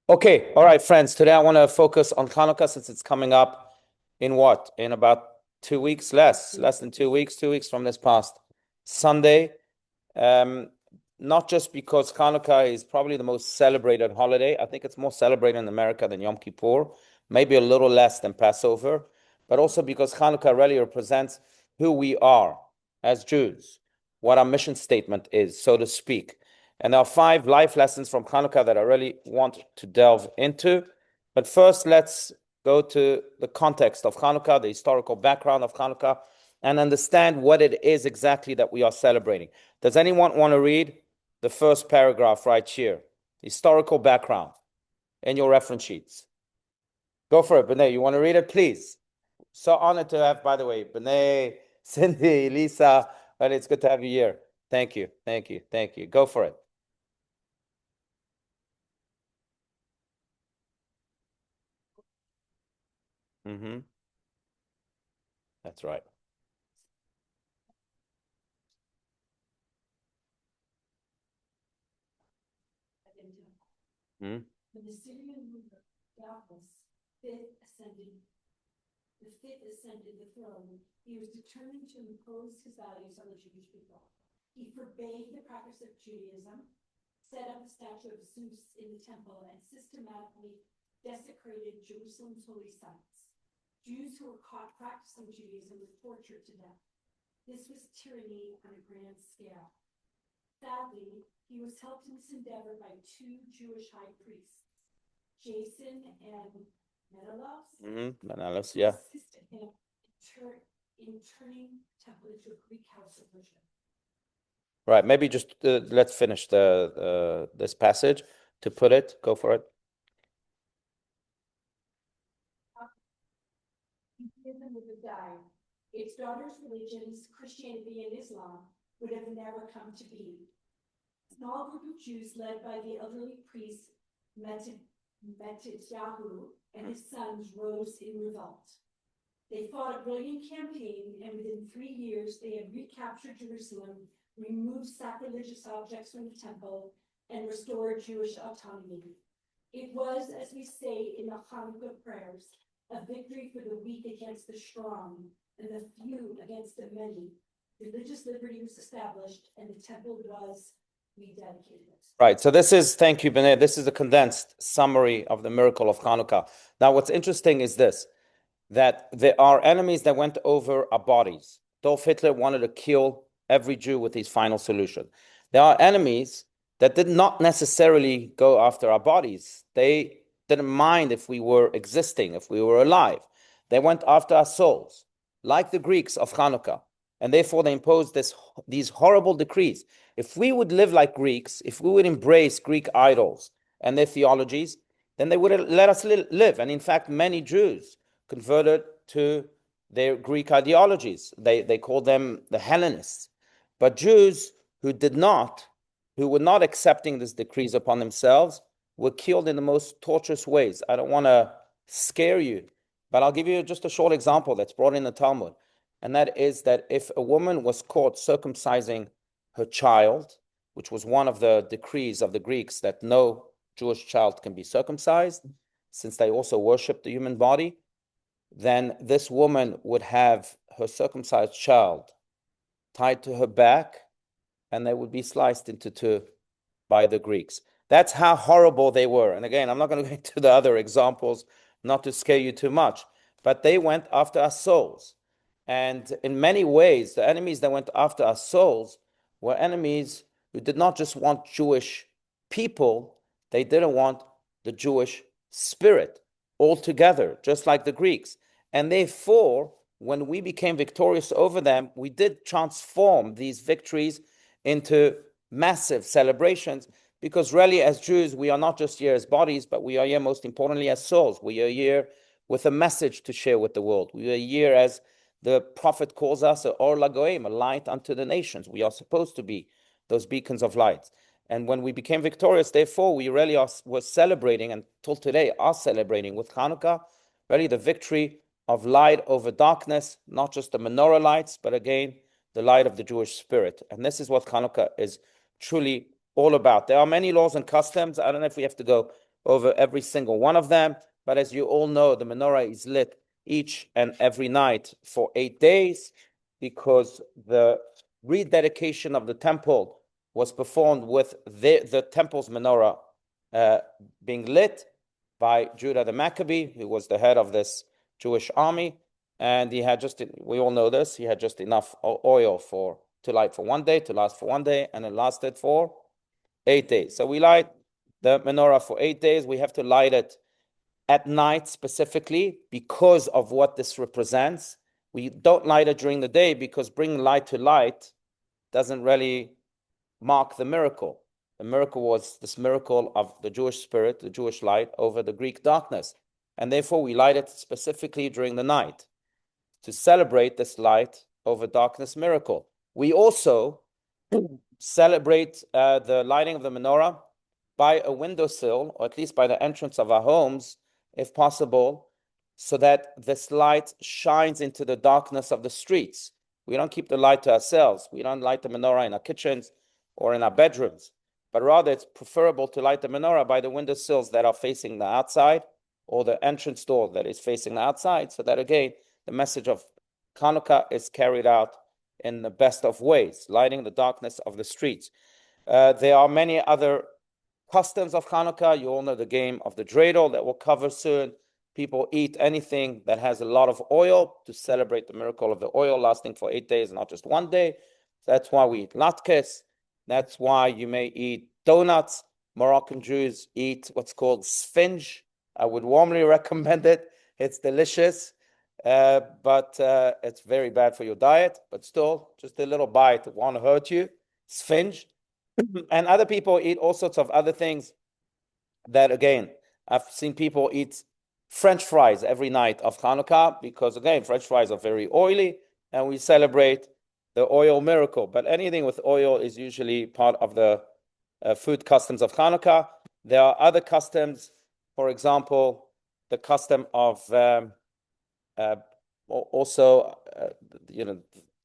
Okay, all right, friends. Today I want to focus on Chanukah since it's coming up in what? In about 2 weeks, less than 2 weeks, 2 weeks from this past Sunday. Not just because Chanukah is probably the most celebrated holiday. I think it's more celebrated in America than Yom Kippur, maybe a little less than Passover, but also because Chanukah really represents who we are as Jews, what our mission statement is, so to speak. And there are 5 life lessons from Chanukah that I really want to delve into. But first, let's go to the context of Chanukah, the historical background of Chanukah, and understand what it is exactly that we are celebrating. Does anyone want to read the first paragraph right here? Historical background in your reference sheets. Go for it, B'nai. You want to read it, please? So honored to have, by the way, B'nai, Cindy, Lisa, but it's good to have you here. Thank you, thank you, thank you. Go for it. That's right. When the Syrian ruler the fifth ascended the throne, he was determined to impose his values on the Jewish people. He forbade the practice of Judaism, set up a statue of Zeus in the temple, and systematically desecrated Jerusalem's holy sites. Jews who were caught practicing Judaism were tortured to death. This was tyranny on a grand scale. Sadly, he was helped in this endeavor by 2 Jewish high priests, Jason and Menelaus, yeah. Assisted him in turning temple into a Greek house of worship. Right. Maybe just let's finish this passage to put it. Go for it. Judaism would have died. Its daughters' religions, Christianity and Islam, would have never come to be. A small group of Jews led by the elderly priest Matityahu and his sons rose in revolt. They fought a brilliant campaign, and within 3 years they had recaptured Jerusalem, removed sacrilegious objects from the temple, and restored Jewish autonomy. It was, as we say in the Chanukah prayers, a victory for the weak against the strong, and the few against the many. Religious liberty was established, and the temple was rededicated. Right. So thank you, B'nai. This is a condensed summary of the miracle of Chanukah. Now, what's interesting is this, that there are enemies that went over our bodies. Adolf Hitler wanted to kill every Jew with his final solution. There are enemies that did not necessarily go after our bodies. They didn't mind if we were existing, if we were alive. They went after our souls, like the Greeks of Chanukah. And therefore, they imposed these horrible decrees. If we would live like Greeks, if we would embrace Greek idols and their theologies, then they would have let us live. And in fact, many Jews converted to their Greek ideologies. They called them the Hellenists. But Jews who were not accepting these decrees upon themselves, were killed in the most torturous ways. I don't want to scare you, but I'll give you just a short example that's brought in the Talmud. And that is that if a woman was caught circumcising her child, which was one of the decrees of the Greeks, that no Jewish child can be circumcised, since they also worship the human body, then this woman would have her circumcised child tied to her back, and they would be sliced into 2 by the Greeks. That's how horrible they were. And again, I'm not going to go into the other examples, not to scare you too much, but they went after our souls. And in many ways, the enemies that went after our souls were enemies who did not just want Jewish people, they didn't want the Jewish spirit altogether, just like the Greeks. And therefore, when we became victorious over them, we did transform these victories into massive celebrations, because really, as Jews, we are not just here as bodies, but we are here most importantly as souls. We are here with a message to share with the world. We are here, as the prophet calls us, Or Lagoim, a light unto the nations. We are supposed to be those beacons of light. And when we became victorious, therefore, we really were celebrating, and till today are celebrating with Chanukah, really the victory of light over darkness, not just the menorah lights, but again, the light of the Jewish spirit. And this is what Chanukah is truly all about. There are many laws and customs. I don't know if we have to go over every single one of them. But as you all know, the menorah is lit each and every night for 8 days, because the rededication of the temple was performed with the temple's menorah being lit by Judah the Maccabee, who was the head of this Jewish army. And he had just, we all know this, he had just enough oil to light for 1 day, to last for 1 day, and it lasted for 8 days. So we light the menorah for 8 days. We have to light it at night specifically because of what this represents. We don't light it during the day because bringing light to light doesn't really mark the miracle. The miracle was this miracle of the Jewish spirit, the Jewish light over the Greek darkness. And therefore we light it specifically during the night to celebrate this light over darkness miracle. We also celebrate the lighting of the menorah by a windowsill, or at least by the entrance of our homes, if possible, so that this light shines into the darkness of the streets. We don't keep the light to ourselves. We don't light the menorah in our kitchens or in our bedrooms, but rather it's preferable to light the menorah by the windowsills that are facing the outside, or the entrance door that is facing the outside, so that again, the message of Chanukah is carried out in the best of ways, lighting the darkness of the streets. There are many other customs of Chanukah. You all know the game of the dreidel that we'll cover soon. People eat anything that has a lot of oil to celebrate the miracle of the oil lasting for 8 days, not just 1 day. That's why we eat latkes. That's why you may eat donuts. Moroccan Jews eat what's called sphinge. I would warmly recommend it. It's delicious, but it's very bad for your diet. But still, just a little bite won't hurt you. Sphinge. And other people eat all sorts of other things that, again, I've seen people eat French fries every night of Chanukah because, again, French fries are very oily, and we celebrate the oil miracle. But anything with oil is usually part of the food customs of Chanukah. There are other customs, for example, the custom of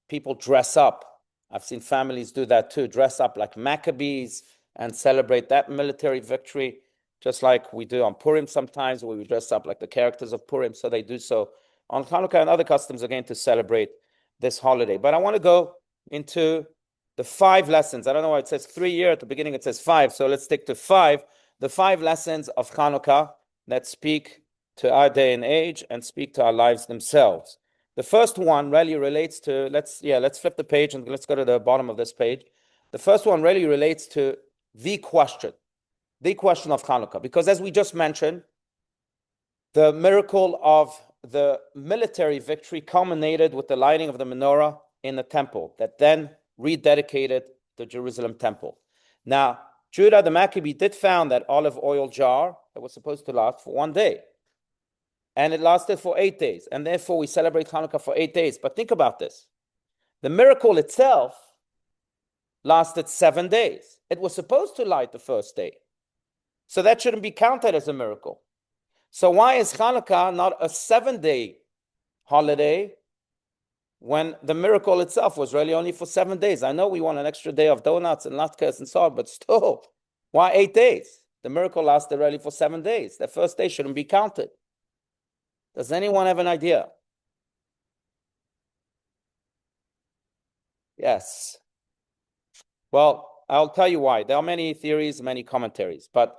people dress up. I've seen families do that too, dress up like Maccabees and celebrate that military victory, just like we do on Purim sometimes, where we dress up like the characters of Purim. So they do so on Chanukah and other customs, again, to celebrate this holiday. But I want to go into the 5 lessons. I don't know why it says 3 here. At the beginning, it says 5. So let's stick to 5. The 5 lessons of Chanukah that speak to our day and age and speak to our lives themselves. The first one really relates to, let's flip the page and let's go to the bottom of this page. The first one really relates to the question of Chanukah, because as we just mentioned, the miracle of the military victory culminated with the lighting of the menorah in the temple that then rededicated the Jerusalem temple. Now, Judah the Maccabee did found that olive oil jar that was supposed to last for 1 day. And it lasted for 8 days. And therefore, we celebrate Chanukah for 8 days. But think about this. The miracle itself lasted 7 days. It was supposed to light the first day. So that shouldn't be counted as a miracle. So why is Chanukah not a 7-day holiday when the miracle itself was really only for 7 days? I know we want an extra day of donuts and latkes and so on, but still, why 8 days? The miracle lasted really for 7 days. The first day shouldn't be counted. Does anyone have an idea? Yes. Well, I'll tell you why. There are many theories, many commentaries, but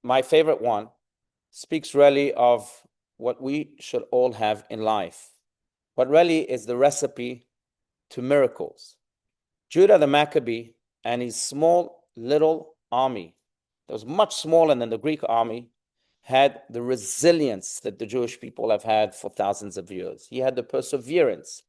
my favorite one speaks really of what we should all have in life. What really is the recipe to miracles. Judah the Maccabee and his small little army, that was much smaller than the Greek army, had the resilience that the Jewish people have had for thousands of years. He had the perseverance.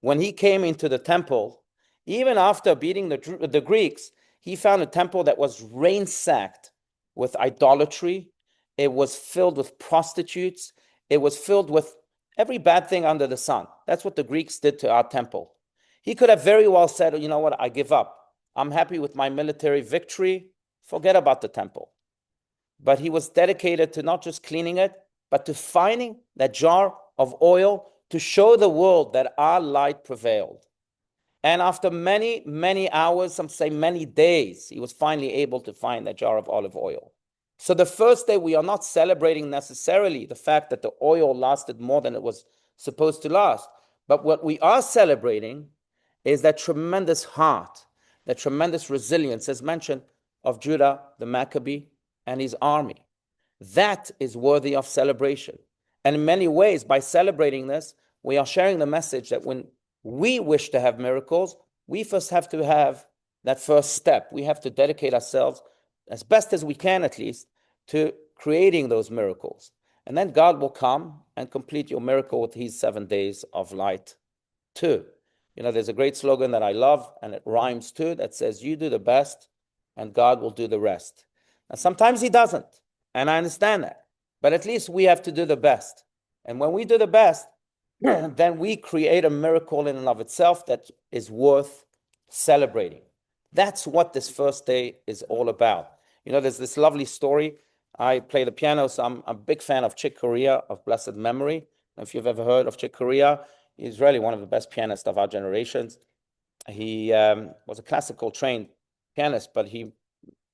When he came into the temple, even after beating the Greeks, he found a temple that was ransacked with idolatry. It was filled with prostitutes. It was filled with every bad thing under the sun. That's what the Greeks did to our temple. He could have very well said, you know what, I give up. I'm happy with my military victory. Forget about the temple. But he was dedicated to not just cleaning it, but to finding that jar of oil to show the world that our light prevailed. And after many, many hours, some say many days, he was finally able to find that jar of olive oil. So the first day, we are not celebrating necessarily the fact that the oil lasted more than it was supposed to last. But what we are celebrating is that tremendous heart, that tremendous resilience, as mentioned, of Judah, the Maccabee, and his army. That is worthy of celebration. And in many ways, by celebrating this, we are sharing the message that when we wish to have miracles, we first have to have that first step. We have to dedicate ourselves, as best as we can at least, to creating those miracles. And then God will come and complete your miracle with his 7 days of light too. There's a great slogan that I love, and it rhymes too, that says, you do the best and God will do the rest. Now, sometimes he doesn't, and I understand that, but at least we have to do the best. And when we do the best, then we create a miracle in and of itself that is worth celebrating. That's what this first day is all about. There's this lovely story. I play the piano, so I'm a big fan of Chick Corea of blessed memory. If you've ever heard of Chick Corea, he's really one of the best pianists of our generations. He was a classical trained pianist, but he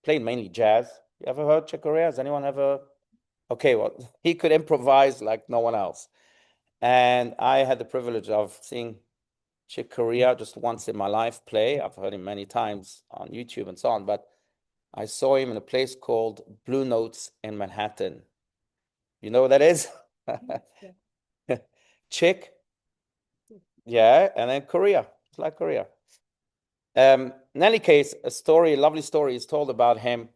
played mainly jazz. You ever heard Chick Corea? Has anyone ever? Okay, well, he could improvise like no one else. And I had the privilege of seeing Chick Corea just once in my life play. I've heard him many times on YouTube and so on, but I saw him in a place called Blue Notes in Manhattan. You know what that is? Chick, yeah, and then Korea. It's like Korea. In any case, a lovely story is told about him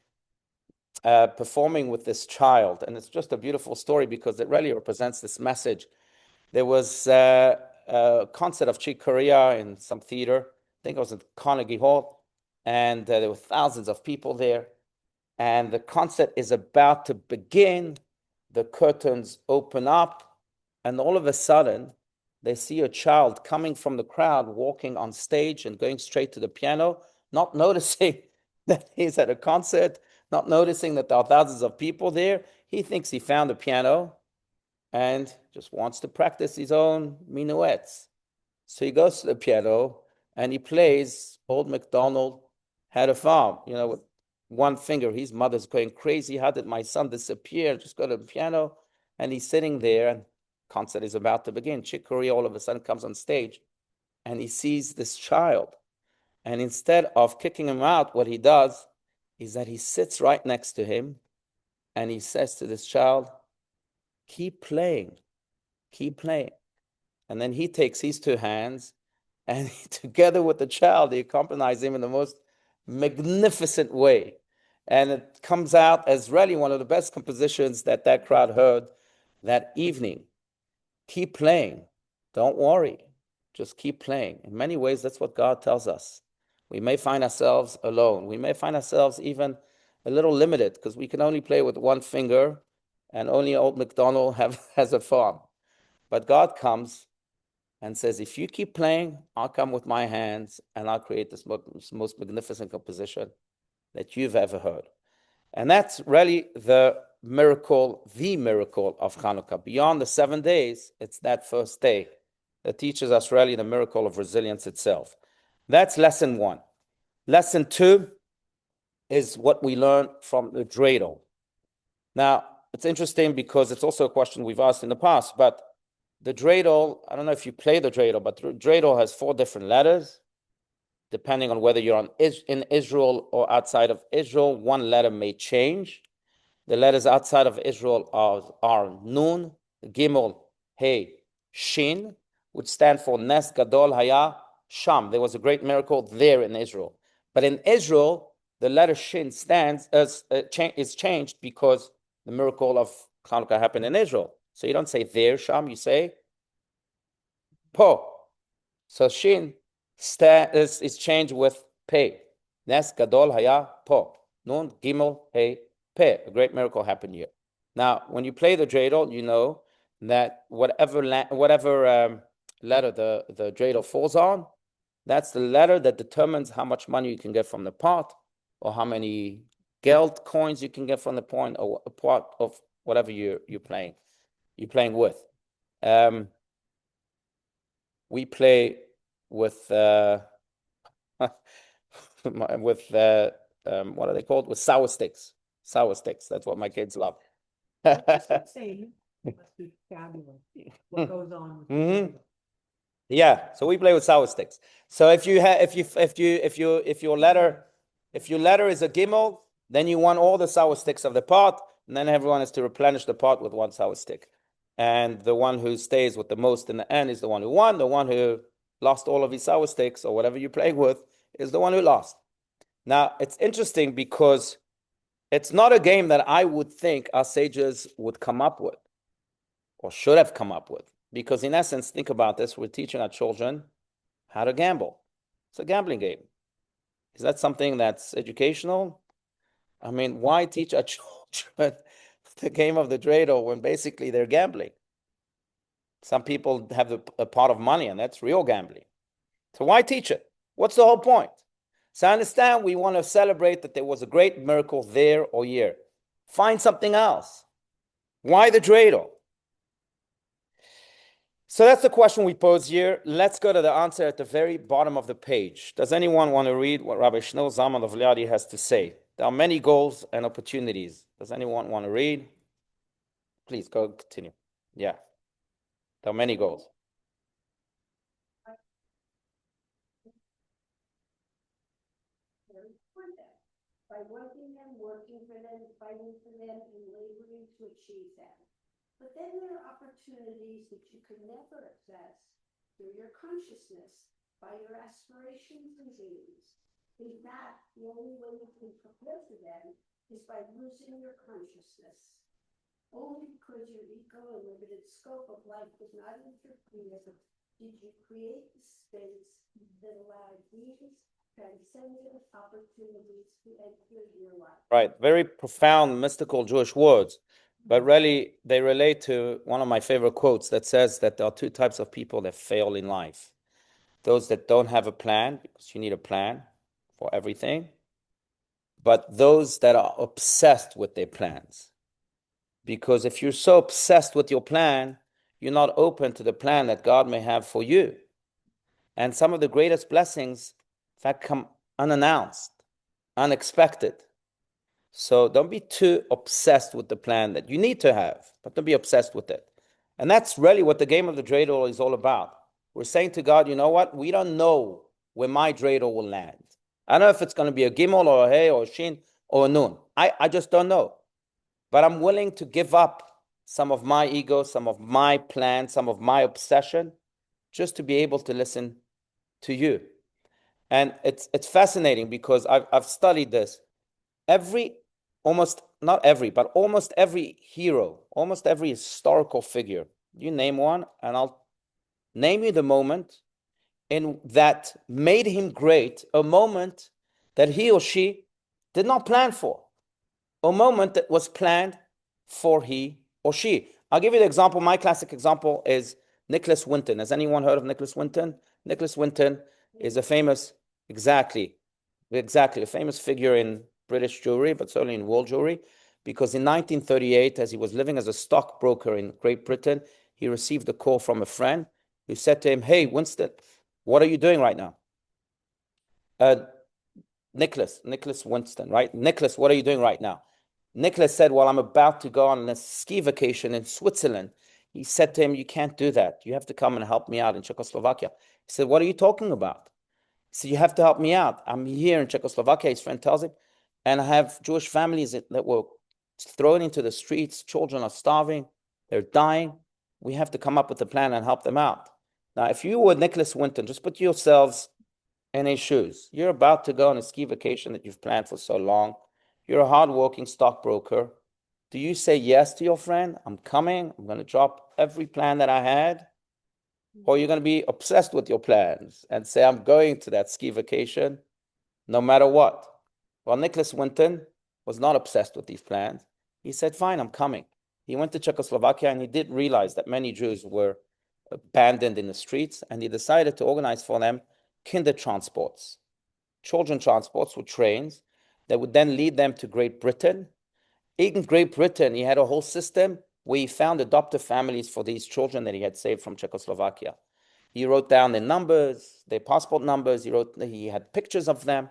performing with this child, and it's just a beautiful story because it really represents this message. There was a concert of Chick Corea in some theater. I think it was at Carnegie Hall, and there were thousands of people there. And the concert is about to begin. The curtains open up, and all of a sudden, they see a child coming from the crowd, walking on stage and going straight to the piano, not noticing that he's at a concert, not noticing that there are thousands of people there. He thinks he found a piano and just wants to practice his own minuets. So he goes to the piano and he plays Old MacDonald Had a Farm, with one finger. His mother's going crazy. How did my son disappear? Just go to the piano. And he's sitting there, and concert is about to begin. Chick Corea all of a sudden comes on stage and he sees this child. And instead of kicking him out, what he does is that he sits right next to him and he says to this child, keep playing, keep playing. And then he takes his two hands and together with the child, he accompanies him in the most magnificent way. And it comes out as really one of the best compositions that crowd heard that evening. Keep playing. Don't worry. Just keep playing. In many ways, that's what God tells us. We may find ourselves alone. We may find ourselves even a little limited because we can only play with one finger and only Old MacDonald has a farm. But God comes and says, if you keep playing, I'll come with my hands and I'll create this most magnificent composition that you've ever heard. And that's really the miracle of Chanukah. Beyond the 7 days, it's that first day that teaches us really the miracle of resilience itself. That's lesson 1. Lesson 2 is what we learn from the dreidel. Now, it's interesting because it's also a question we've asked in the past, but the dreidel, I don't know if you play the dreidel, but the dreidel has 4 different letters. Depending on whether you're in Israel or outside of Israel, one letter may change. The letters outside of Israel are Nun, Gimel, Hey, Shin, which stand for Nes Gadol Haya Sham. There was a great miracle there in Israel. But in Israel, the letter Shin is changed because the miracle of Chanukah happened in Israel. So you don't say there, Sham, you say Po. So Shin is changed with Pei. Nes Gadol Haya Po. Nun, Gimel, Hey, Pei. A great miracle happened here. Now, when you play the dreidel, you know that whatever letter the dreidel falls on, that's the letter that determines how much money you can get from the pot, or how many geld coins you can get from the point, or a pot of whatever you're playing with. We play with what are they called? With sour sticks. Sour sticks. That's what my kids love. Say, must be fabulous. What goes on with the Mhm. Dreidel. Yeah, so we play with sour sticks. So if your letter is a gimel, then you want all the sour sticks of the pot, and then everyone has to replenish the pot with one sour stick. And the one who stays with the most in the end is the one who won. The one who lost all of his sour sticks or whatever you're playing with is the one who lost. Now, it's interesting because it's not a game that I would think our sages would come up with or should have come up with. Because in essence, think about this, we're teaching our children how to gamble. It's a gambling game. Is that something that's educational? I mean, why teach our children the game of the dreidel when basically they're gambling? Some people have a pot of money, and that's real gambling. So why teach it? What's the whole point? So I understand we want to celebrate that there was a great miracle there or here. Find something else. Why the dreidel? So that's the question we pose here. Let's go to the answer at the very bottom of the page. Does anyone want to read what Rabbi Shmuel Zalman of Liadi has to say? There are many goals and opportunities. Does anyone want to read? Please go continue. Yeah. There are many goals. By wanting them, working for them, fighting for them, and laboring to achieve them. But then there are opportunities that you can never access through your consciousness, by your aspirations and dreams. In fact, the only way you can prepare for them is by losing your consciousness. Only because your ego and limited scope of life does not interfere did you create the space that allowed these transcendent opportunities to enter your life. Right. Very profound, mystical Jewish words. But really, they relate to one of my favorite quotes that says that there are two types of people that fail in life. Those that don't have a plan, because you need a plan for everything, but those that are obsessed with their plans. Because if you're so obsessed with your plan, you're not open to the plan that God may have for you. And some of the greatest blessings, in fact, come unannounced, unexpected. So don't be too obsessed with the plan that you need to have, but don't be obsessed with it. And that's really what the game of the dreidel is all about. We're saying to God, you know what? We don't know where my dreidel will land. I don't know if it's going to be a gimel or a hey or a shin or a nun. I just don't know. But I'm willing to give up some of my ego, some of my plan, some of my obsession, just to be able to listen to you. And it's fascinating because I've studied this. Almost every hero, almost every historical figure, you name one, and I'll name you the moment in that made him great, a moment that he or she did not plan for, a moment that was planned for he or she. I'll give you the example. My classic example is Nicholas Winton. Has anyone heard of Nicholas Winton? Nicholas Winton is a famous, exactly, a famous figure in British jewelry, but certainly in world jewelry, because in 1938, as he was living as a stockbroker in Great Britain, he received a call from a friend who said to him, "Hey, Winston, what are you doing right now?" Nicholas Winston, right? Nicholas, what are you doing right now? Nicholas said, "Well, I'm about to go on a ski vacation in Switzerland." He said to him, "You can't do that. You have to come and help me out in Czechoslovakia." He said, "What are you talking about?" He said, "You have to help me out. I'm here in Czechoslovakia," his friend tells him, "and I have Jewish families that were thrown into the streets. Children are starving. They're dying. We have to come up with a plan and help them out." Now, if you were Nicholas Winton, just put yourselves in his shoes. You're about to go on a ski vacation that you've planned for so long. You're a hardworking stockbroker. Do you say yes to your friend? "I'm coming. I'm going to drop every plan that I had." Or you're going to be obsessed with your plans and say, "I'm going to that ski vacation no matter what"? Well, Nicholas Winton was not obsessed with these plans. He said, "Fine, I'm coming." He went to Czechoslovakia and he did realize that many Jews were abandoned in the streets, and he decided to organize for them kinder transports, children transports with trains that would then lead them to Great Britain. In Great Britain, he had a whole system where he found adoptive families for these children that he had saved from Czechoslovakia. He wrote down their numbers, their passport numbers. He had pictures of them.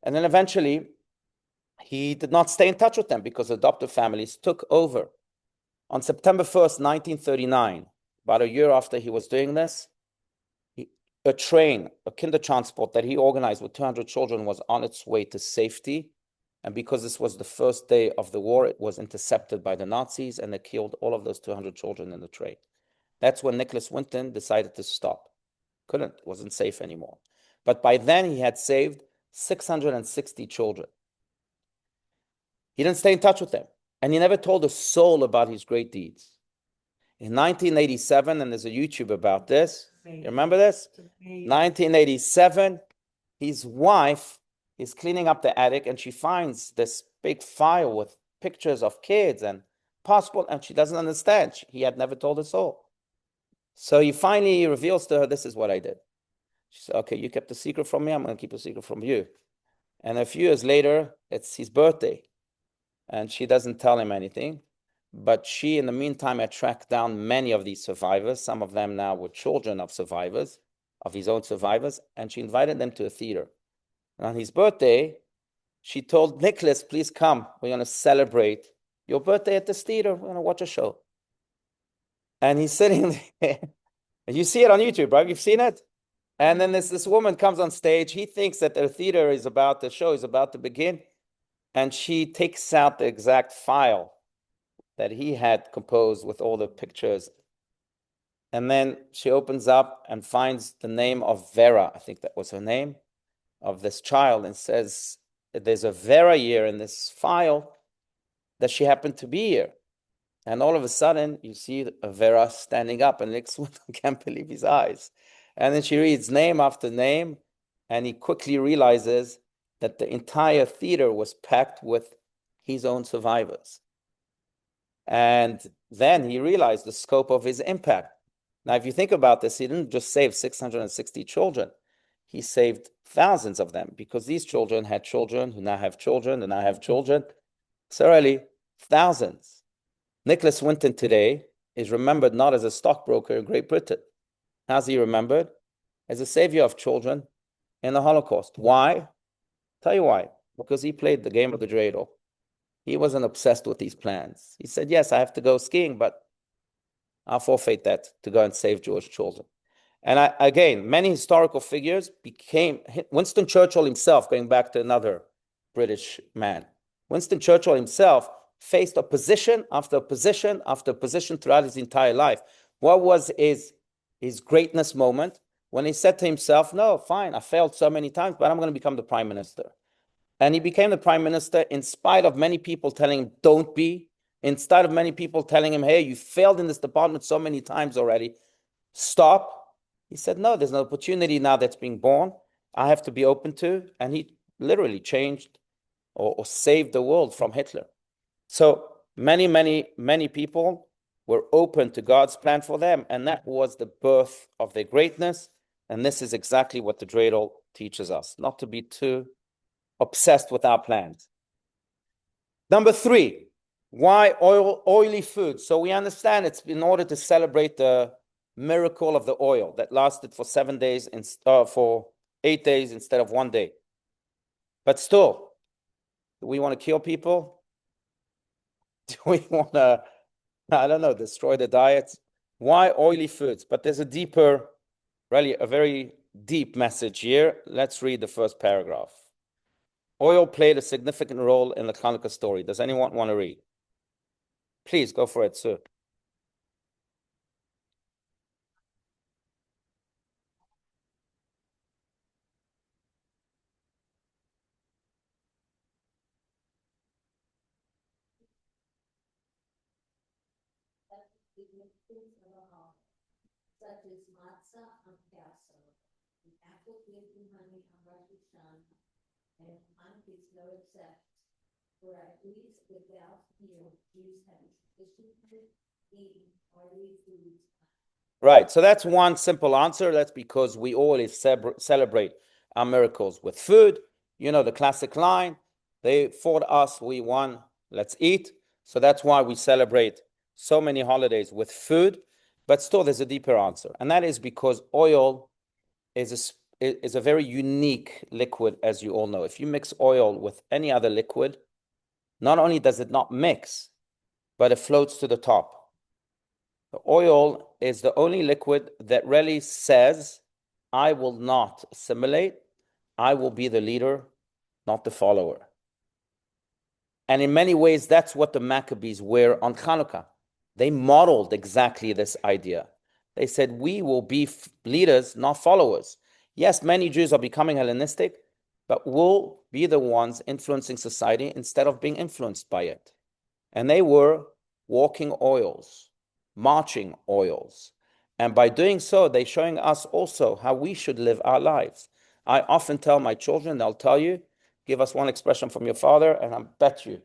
And then eventually, he did not stay in touch with them because adoptive families took over. On September 1st, 1939, about a year after he was doing this, a train, a kinder transport that he organized with 200 children was on its way to safety. And because this was the first day of the war, it was intercepted by the Nazis and they killed all of those 200 children in the train. That's when Nicholas Winton decided to stop. Couldn't, wasn't safe anymore. But by then he had saved 660 children. He didn't stay in touch with them. And he never told a soul about his great deeds. In 1987, and there's a YouTube about this, you remember this? 1987, his wife is cleaning up the attic and she finds this big file with pictures of kids and passport, and she doesn't understand. He had never told a soul. So he finally reveals to her, this is what I did. She said, okay, you kept a secret from me, I'm going to keep a secret from you. And a few years later, it's his birthday. And she doesn't tell him anything. But she, in the meantime, had tracked down many of these survivors. Some of them now were children of survivors, of his own survivors. And she invited them to a theater. And on his birthday, she told Nicholas, please come. We're going to celebrate your birthday at this theater. We're going to watch a show. And he's sitting there. And you see it on YouTube, right? You've seen it? And then this woman comes on stage. He thinks that the theater is about, the show is about to begin. And she takes out the exact file that he had composed with all the pictures. And then she opens up and finds the name of Vera, I think that was her name, of this child, and says that there's a Vera year in this file that she happened to be here. And all of a sudden, you see a Vera standing up, and Nick can't believe his eyes. And then she reads name after name, and he quickly realizes that the entire theater was packed with his own survivors. And then he realized the scope of his impact. Now, if you think about this, he didn't just save 660 children. He saved thousands of them because these children had children who now have children and now have children. So really, thousands. Nicholas Winton today is remembered not as a stockbroker in Great Britain. How's he remembered? As a savior of children in the Holocaust. Why? Tell you why. Because he played the game of the dreidel. He wasn't obsessed with these plans. He said, yes, I have to go skiing, but I'll forfeit that to go and save Jewish children. And again, many historical figures became, Winston Churchill himself, going back to another British man, Winston Churchill himself faced opposition after opposition after opposition throughout his entire life. What was his greatness moment? When he said to himself, no, fine, I failed so many times, but I'm going to become the prime minister. And he became the prime minister in spite of many people telling him, don't be, in spite of many people telling him, hey, you failed in this department so many times already, stop. He said, no, there's an opportunity now that's being born. I have to be open to. And he literally changed or saved the world from Hitler. So many, many, many people were open to God's plan for them. And that was the birth of their greatness. And this is exactly what the dreidel teaches us, not to be too obsessed with our plans. Number 3, why oily food? So we understand it's in order to celebrate the miracle of the oil that lasted for 7 days, for 8 days instead of 1 day. But still, do we want to kill people? Do we want to, I don't know, destroy the diets? Why oily foods? But there's a deeper, really a very deep message here. Let's read the first paragraph. Oil played a significant role in the Chanukah story. Does anyone want to read? Please go for it, sir. Such as matzah on Passover, the apple gift and honey on Rosh Hashanah, and Hanukkah is no exception. For at least without meal, Jews have traditionally eaten oily foods. Right, so that's one simple answer. That's because we always celebrate our miracles with food. You know the classic line, they fought us, we won, let's eat. So that's why we celebrate so many holidays with food. But still, there's a deeper answer. And that is because oil is a very unique liquid, as you all know. If you mix oil with any other liquid, not only does it not mix, but it floats to the top. The oil is the only liquid that really says, I will not assimilate. I will be the leader, not the follower. And in many ways, that's what the Maccabees were on Chanukah. They modeled exactly this idea. They said, we will be leaders, not followers. Yes, many Jews are becoming Hellenistic, but we'll be the ones influencing society instead of being influenced by it. And they were walking oils, marching oils. And by doing so, they're showing us also how we should live our lives. I often tell my children, they'll tell you, give us one expression from your father, and I bet you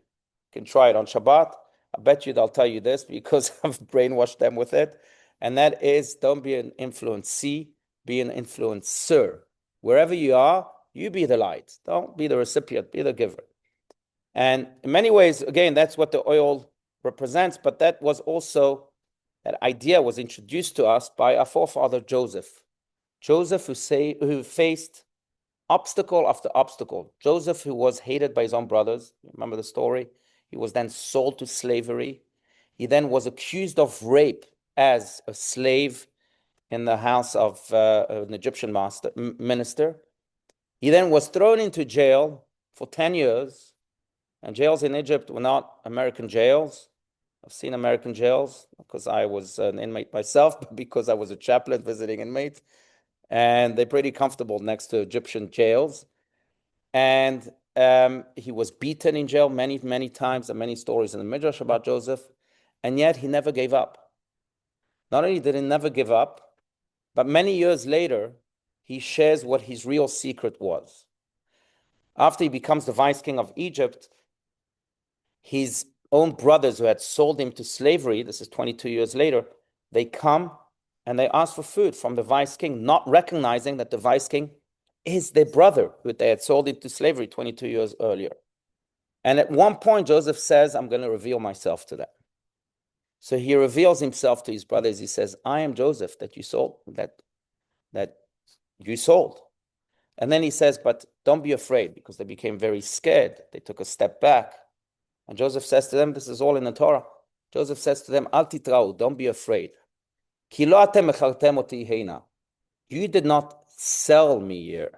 can try it on Shabbat. I bet you they'll tell you this because I've brainwashed them with it. And that is, don't be an influencee, be an influencer. Wherever you are, you be the light. Don't be the recipient, be the giver. And in many ways, again, that's what the oil represents, but that was also, that idea was introduced to us by our forefather Joseph. Joseph who faced obstacle after obstacle. Joseph, who was hated by his own brothers. Remember the story? He was then sold to slavery. He then was accused of rape as a slave in the house of an Egyptian minister. He then was thrown into jail for 10 years. And jails in Egypt were not American jails. I've seen American jails because I was an inmate myself, but because I was a chaplain visiting inmates. And they're pretty comfortable next to Egyptian jails. And he was beaten in jail many, many times. There are many stories in the Midrash about Joseph. And yet he never gave up. Not only did he never give up, but many years later, he shares what his real secret was. After he becomes the vice king of Egypt, his own brothers who had sold him to slavery, this is 22 years later, they come and they ask for food from the vice king, not recognizing that the vice king is their brother who they had sold into slavery 22 years earlier. And at one point, Joseph says, I'm going to reveal myself to them. So he reveals himself to his brothers. He says, I am Joseph that you sold, that you sold. And then he says, but don't be afraid, because they became very scared. They took a step back. And Joseph says to them, this is all in the Torah. Joseph says to them, Al titrau, don't be afraid. Ki lo atem mechartem oti heina. You did not sell me here.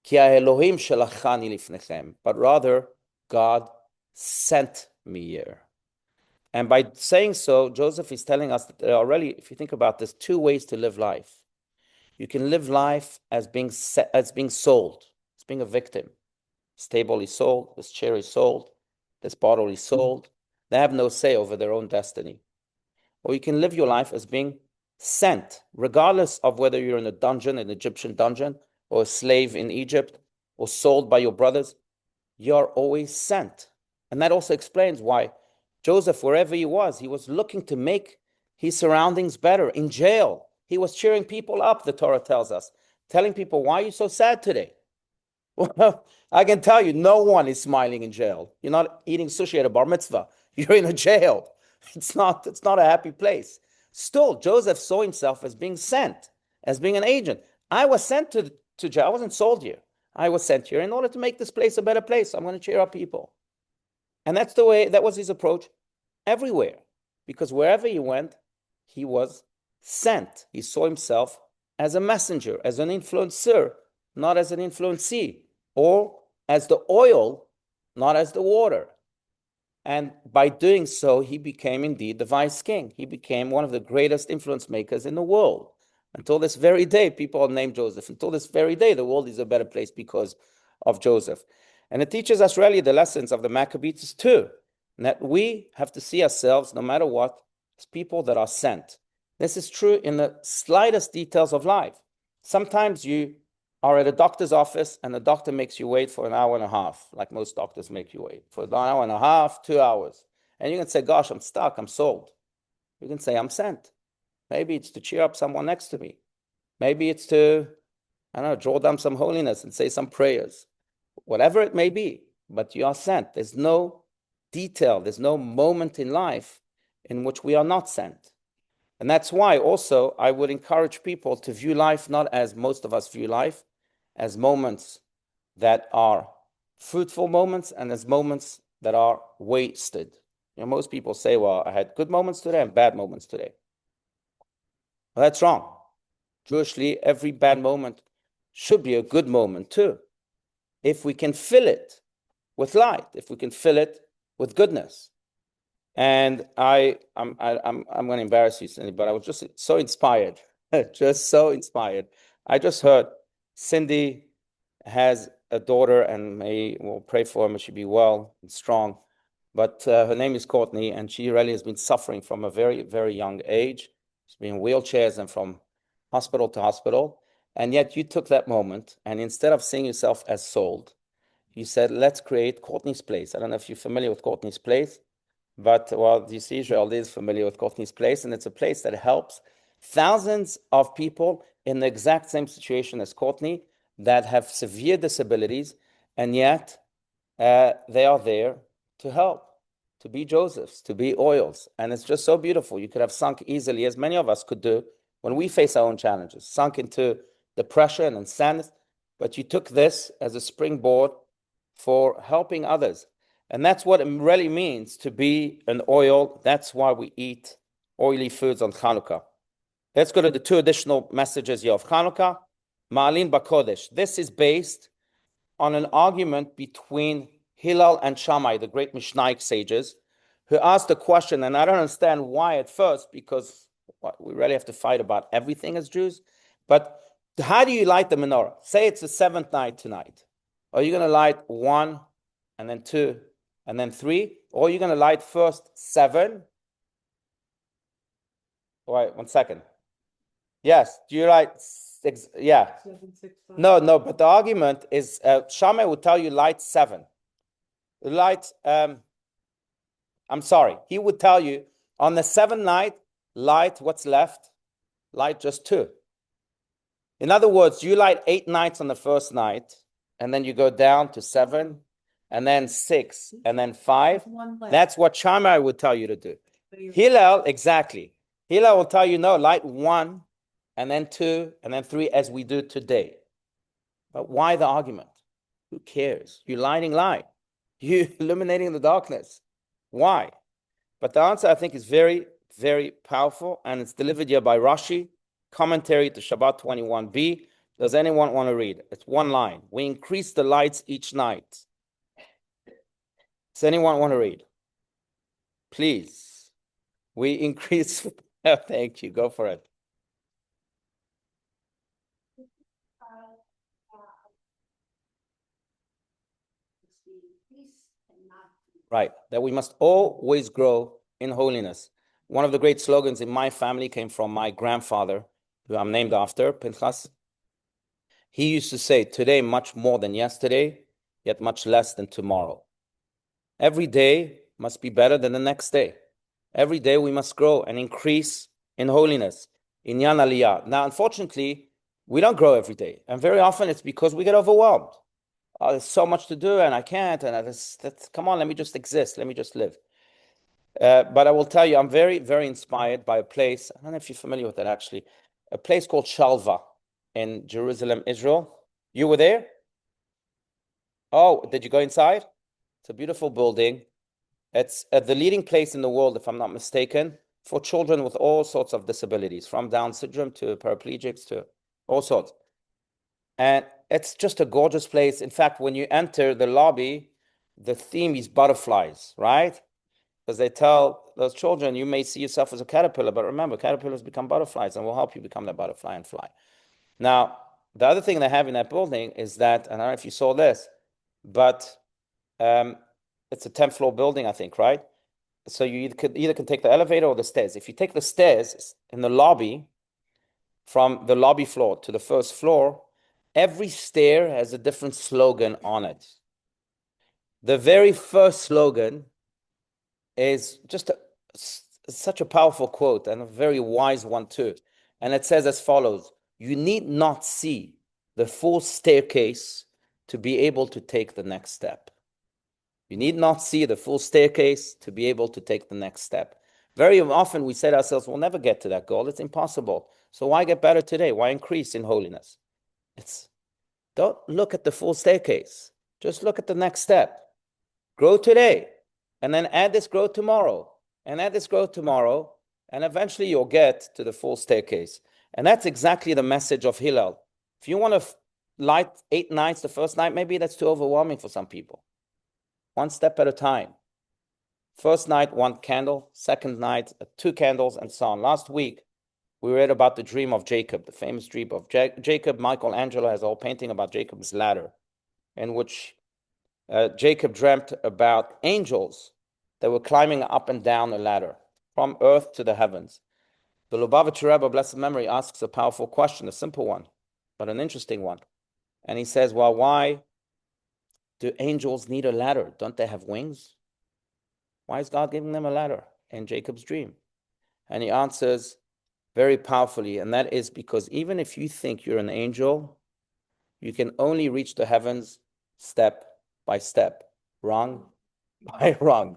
Ki ha-Elohim shelachani lifnechem. But rather, God sent me here. And by saying so, Joseph is telling us that there are really, if you think about this, two ways to live life. You can live life as being sold, as being a victim. This table is sold, this chair is sold, this bottle is sold. They have no say over their own destiny. Or you can live your life as being sent, regardless of whether you're in a dungeon, an Egyptian dungeon, or a slave in Egypt, or sold by your brothers. You're always sent. And that also explains why Joseph, wherever he was looking to make his surroundings better. In jail, he was cheering people up, the Torah tells us, telling people, why are you so sad today? Well, I can tell you, no one is smiling in jail. You're not eating sushi at a bar mitzvah. You're in a jail. It's not a happy place. Still, Joseph saw himself as being sent, as being an agent. I was sent to jail. I wasn't sold here. I was sent here in order to make this place a better place. I'm going to cheer up people. And that's the way, that was his approach everywhere. Because wherever he went, he was sent. He saw himself as a messenger, as an influencer, not as an influencee, or as the oil, not as the water. And by doing so, he became indeed the vice king. He became one of the greatest influence makers in the world. Until this very day, people are named Joseph. Until this very day, the world is a better place because of Joseph. And it teaches us really the lessons of the Maccabees too, and that we have to see ourselves, no matter what, as people that are sent. This is true in the slightest details of life. Sometimes you are at a doctor's office and the doctor makes you wait for an hour and a half, like most doctors make you wait, for an hour and a half, 2 hours. And you can say, gosh, I'm stuck, I'm sold. You can say, I'm sent. Maybe it's to cheer up someone next to me. Maybe it's to, I don't know, draw down some holiness and say some prayers. Whatever it may be, but you are sent. There's no detail, there's no moment in life in which we are not sent. And that's why also I would encourage people to view life not as most of us view life, as moments that are fruitful moments and as moments that are wasted. Most people say, well, I had good moments today and bad moments today. Well, that's wrong. Jewishly, every bad moment should be a good moment too. If we can fill it with light, if we can fill it with goodness. And I'm going to embarrass you, Cindy, but I was just so inspired, just so inspired. I just heard Cindy has a daughter, and we'll pray for her, may she be well and strong. But her name is Courtney, and she really has been suffering from a very, very young age. She's been in wheelchairs and from hospital to hospital. And yet you took that moment, and instead of seeing yourself as sold, you said, let's create Courtney's Place. I don't know if you're familiar with Courtney's Place, but, well, you see, Israel is familiar with Courtney's Place, and it's a place that helps thousands of people in the exact same situation as Courtney that have severe disabilities, and yet they are there to help, to be Josephs, to be oils. And it's just so beautiful. You could have sunk easily, as many of us could do, when we face our own challenges, sunk into depression and sadness, but you took this as a springboard for helping others. And that's what it really means to be an oil. That's why we eat oily foods on Chanukah. Let's go to the two additional messages here of Chanukah. Ma'alin Bakodesh. This is based on an argument between Hillel and Shammai, the great Mishnaic sages, who asked a question, and I don't understand why at first, because we really have to fight about everything as Jews. But how do you light the menorah? Say it's the seventh night tonight. Are you going to light 1, and then 2, and then 3? Or are you going to light first 7? Wait, 1 second. Yes, do you light 6? Yeah. 7, 6, 5. No, but the argument is Shammai would tell you light 7. Light, I'm sorry, he would tell you on the 7th night, light what's left, light just 2. In other words, you light 8 nights on the first night, and then you go down to 7, and then 6, and then 5. That's what Shammai would tell you to do. Hillel, exactly. Hillel will tell you, no, light 1, and then 2, and then 3, as we do today. But why the argument? Who cares? You're lighting light. You're illuminating the darkness. Why? But the answer, I think, is very, very powerful, and it's delivered here by Rashi, commentary to Shabbat 21b. Does anyone want to read? It's one line. We increase the lights each night. Does anyone want to read? Please. We increase. Thank you. Go for it. Right. That we must always grow in holiness. One of the great slogans in my family came from my grandfather, who I'm named after, Pinchas. He used to say, today much more than yesterday, yet much less than tomorrow. Every day must be better than the next day. Every day we must grow and increase in holiness, in Yan Aliyah. Now, unfortunately, we don't grow every day. And very often it's because we get overwhelmed. There's so much to do and I can't. And come on, let me just exist. Let me just live. But I will tell you, I'm very, very inspired by a place. I don't know if you're familiar with that, actually. A place called Shalva in Jerusalem, Israel. You were there? Oh, did you go inside? It's a beautiful building. It's the leading place in the world, if I'm not mistaken, for children with all sorts of disabilities, from Down syndrome to paraplegics to all sorts. And it's just a gorgeous place. In fact, when you enter the lobby, the theme is butterflies, right? Because they tell those children, you may see yourself as a caterpillar, but remember, caterpillars become butterflies, and we'll help you become that butterfly and fly. Now, the other thing they have in that building is that, I don't know if you saw this, but it's a 10th floor building, I think, right? So you either can take the elevator or the stairs. If you take the stairs in the lobby, from the lobby floor to the first floor, every stair has a different slogan on it. The very first slogan is just such a powerful quote, and a very wise one too. And it says as follows: you need not see the full staircase to be able to take the next step. You need not see the full staircase to be able to take the next step. Very often we say to ourselves, we'll never get to that goal. It's impossible. So why get better today? Why increase in holiness? Don't look at the full staircase. Just look at the next step. Grow today. and then add this growth tomorrow, and add this growth tomorrow, and eventually you'll get to the full staircase. And that's exactly the message of Hillel. If you want to light 8 nights the first night, maybe that's too overwhelming for some people. One step at a time. First night, 1 candle. Second night, 2 candles, and so on. Last week, we read about the dream of Jacob, the famous dream of Jacob. Michelangelo has a whole painting about Jacob's ladder, in which Jacob dreamt about angels that were climbing up and down a ladder from earth to the heavens. The Lubavitcher Rebbe, blessed memory, asks a powerful question, a simple one, but an interesting one. And he says, well, why do angels need a ladder? Don't they have wings? Why is God giving them a ladder in Jacob's dream? And he answers very powerfully, and that is because even if you think you're an angel, you can only reach the heavens step by step, rung by rung.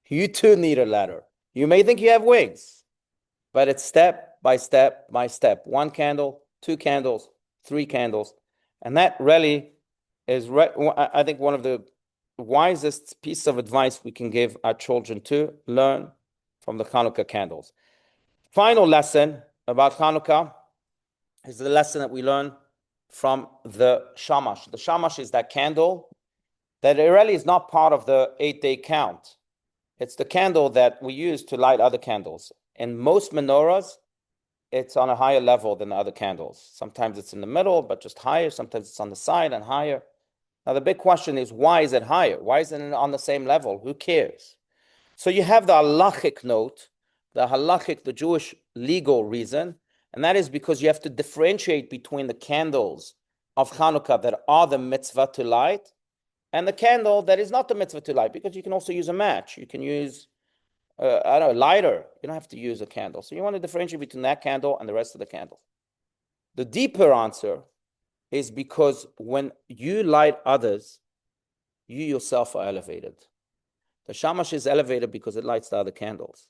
You too need a ladder. You may think you have wings, but it's step by step by step. 1 candle, 2 candles, 3 candles. And that really is, I think, one of the wisest pieces of advice we can give our children to learn from the Chanukah candles. Final lesson about Chanukah is the lesson that we learn from the shamash. The shamash is that candle that really is not part of the 8-day count. It's the candle that we use to light other candles. In most menorahs, it's on a higher level than the other candles. Sometimes it's in the middle, but just higher. Sometimes it's on the side and higher. Now, the big question is, why is it higher? Why isn't it on the same level? Who cares? So you have the halachic note, the Jewish legal reason, and that is because you have to differentiate between the candles of Chanukah that are the mitzvah to light and the candle that is not the mitzvah to light, because you can also use a match. You can use, a lighter. You don't have to use a candle. So you want to differentiate between that candle and the rest of the candles. The deeper answer is because when you light others, you yourself are elevated. The shamash is elevated because it lights the other candles.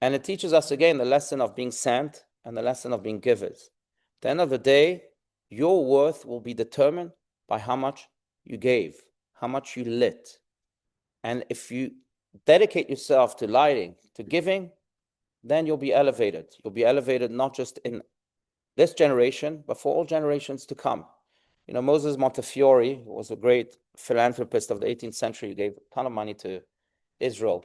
And it teaches us again the lesson of being sent and the lesson of being givers. At the end of the day, your worth will be determined by how much you gave, how much you lit. And if you dedicate yourself to lighting, to giving, then you'll be elevated. You'll be elevated not just in this generation, but for all generations to come. You know, Moses Montefiore was a great philanthropist of the 18th century. He gave a ton of money to Israel.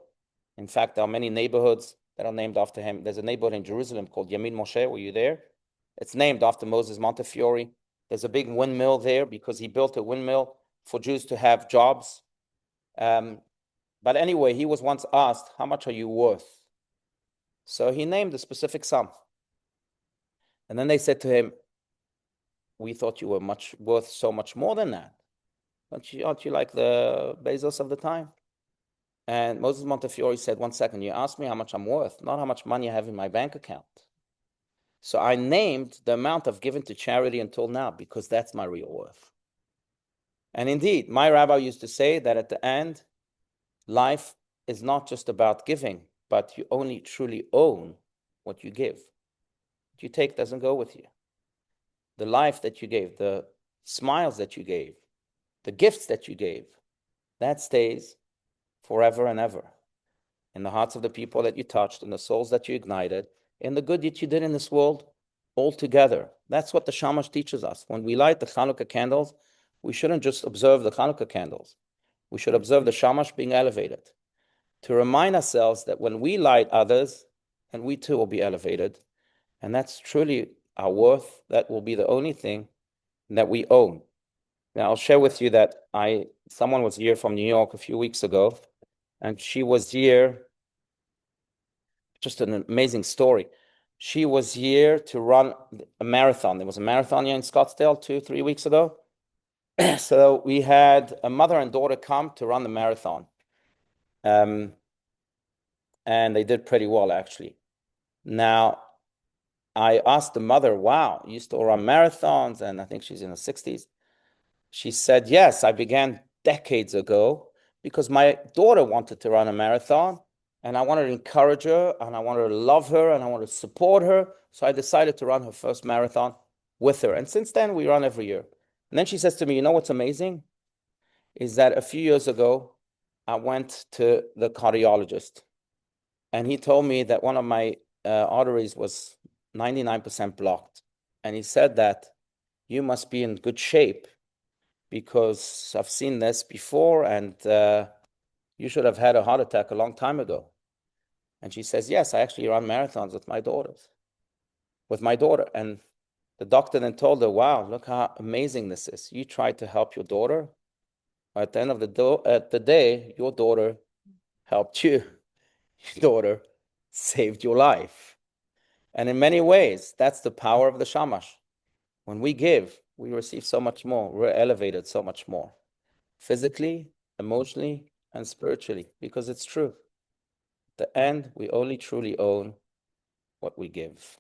In fact, there are many neighborhoods that are named after him. There's a neighborhood in Jerusalem called Yamin Moshe. Were you there? It's named after Moses Montefiore. There's a big windmill there because he built a windmill for Jews to have jobs. But anyway, he was once asked, how much are you worth? So he named a specific sum. And then they said to him, we thought you were worth so much more than that. Aren't you like the Bezos of the time? And Moses Montefiore said, 1 second, you asked me how much I'm worth, not how much money I have in my bank account. So I named the amount I've given to charity until now because that's my real worth. And indeed, my rabbi used to say that at the end, life is not just about giving, but you only truly own what you give. What you take doesn't go with you. The life that you gave, the smiles that you gave, the gifts that you gave, that stays forever and ever in the hearts of the people that you touched, in the souls that you ignited, in the good that you did in this world altogether. That's what the shamash teaches us. When we light the Chanukah candles, we shouldn't just observe the Chanukah candles. We should observe the shamash being elevated, to remind ourselves that when we light others, and we too will be elevated, and that's truly our worth. That will be the only thing that we own. Now, I'll share with you that someone was here from New York a few weeks ago, and she was here, just an amazing story. She was here to run a marathon. There was a marathon here in Scottsdale 2-3 weeks ago. So we had a mother and daughter come to run the marathon. And they did pretty well, actually. Now, I asked the mother, wow, you used to run marathons, and I think she's in her 60s. She said, yes, I began decades ago because my daughter wanted to run a marathon, and I wanted to encourage her, and I wanted to love her, and I wanted to support her. So I decided to run her first marathon with her. And since then, we run every year. And then she says to me, you know what's amazing? Is that a few years ago, I went to the cardiologist, and he told me that one of my arteries was 99% blocked. And he said that you must be in good shape because I've seen this before, and you should have had a heart attack a long time ago. And she says, yes, I actually run marathons with my daughter. And the doctor then told her, wow, look how amazing this is. You tried to help your daughter. At the end of the day, your daughter helped you. Your daughter saved your life. And in many ways, that's the power of the shamash. When we give, we receive so much more. We're elevated so much more, physically, emotionally, and spiritually, because it's true. At the end, we only truly own what we give.